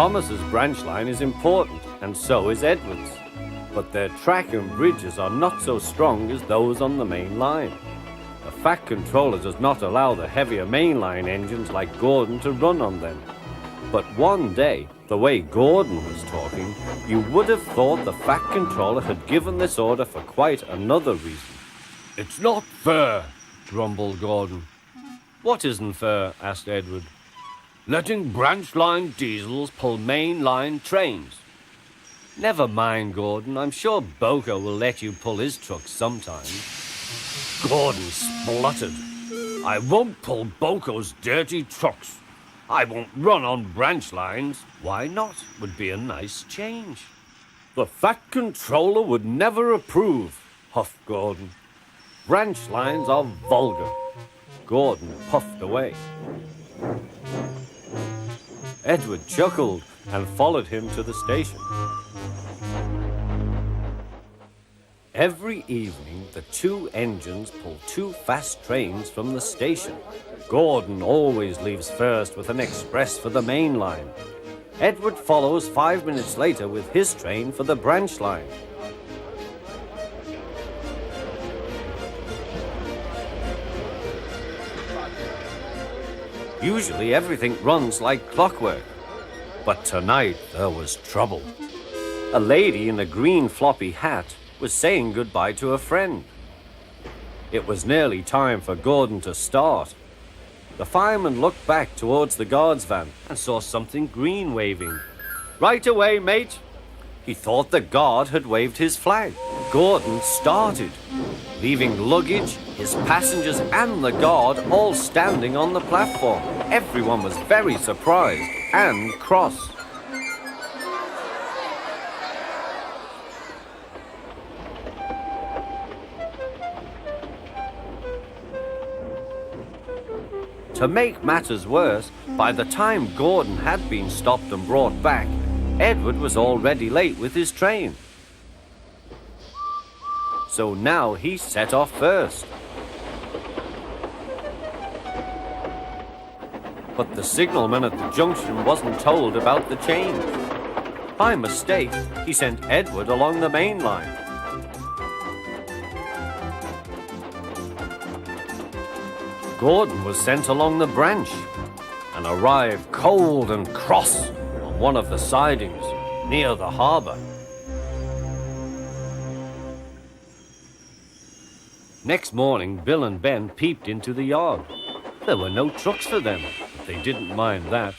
Thomas's branch line is important, and so is Edward's. But their track and bridges are not so strong as those on the main line. The Fat Controller does not allow the heavier mainline engines like Gordon to run on them. But one day, the way Gordon was talking, you would have thought the Fat Controller had given this order for quite another reason. "It's not fair," grumbled Gordon. "What isn't fair?" asked Edward. "Letting branch line diesels pull main line trains." "Never mind, Gordon. I'm sure Boko will let you pull his truck sometime." Gordon spluttered. "I won't pull Boko's dirty trucks. I won't run on branch lines." "Why not? Would be a nice change." "The Fat Controller would never approve," huffed Gordon. "Branch lines are vulgar." Gordon puffed away. Edward chuckled and followed him to the station. Every evening, the two engines pull two fast trains from the station. Gordon always leaves first with an express for the main line. Edward follows 5 minutes later with his train for the branch line. Usually everything runs like clockwork, but tonight there was trouble. A lady in a green floppy hat was saying goodbye to a friend. It was nearly time for Gordon to start. The fireman looked back towards the guard's van and saw something green waving. "Right away, mate." He thought the guard had waved his flag. Gordon started, leaving luggage, his passengers and the guard all standing on the platform. Everyone was very surprised and cross. To make matters worse, by the time Gordon had been stopped and brought back, Edward was already late with his train. So now he set off first. But the signalman at the junction wasn't told about the change. By mistake, he sent Edward along the main line. Gordon was sent along the branch and arrived cold and cross on one of the sidings near the harbour. Next morning, Bill and Ben peeped into the yard. There were no trucks for them, but they didn't mind that.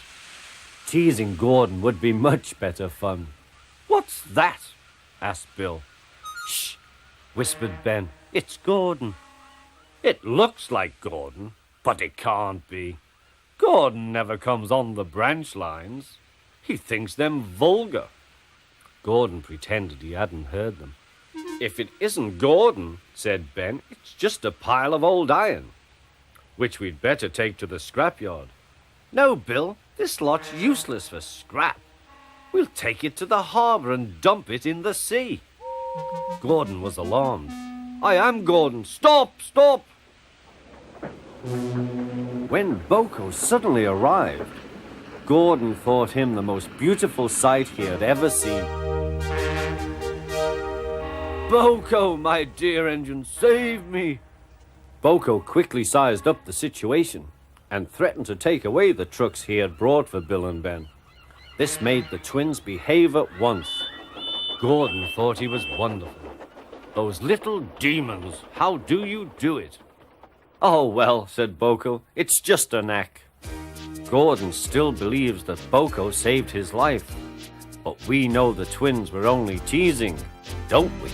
Teasing Gordon would be much better fun. "What's that?" asked Bill. "Shh," whispered Ben. "It's Gordon." "It looks like Gordon, but it can't be. Gordon never comes on the branch lines. He thinks them vulgar." Gordon pretended he hadn't heard them. "If it isn't Gordon," said Ben, "it's just a pile of old iron, which we'd better take to the scrapyard." "No, Bill, this lot's useless for scrap. We'll take it to the harbour and dump it in the sea." Gordon was alarmed. "I am Gordon. Stop, stop!" When Boko suddenly arrived, Gordon thought him the most beautiful sight he had ever seen. "Boko, my dear engine, save me!" Boko quickly sized up the situation and threatened to take away the trucks he had brought for Bill and Ben. This made the twins behave at once. Gordon thought he was wonderful. "Those little demons, how do you do it?" "Oh, well," said Boko, "it's just a knack." Gordon still believes that Boko saved his life, but we know the twins were only teasing, don't we?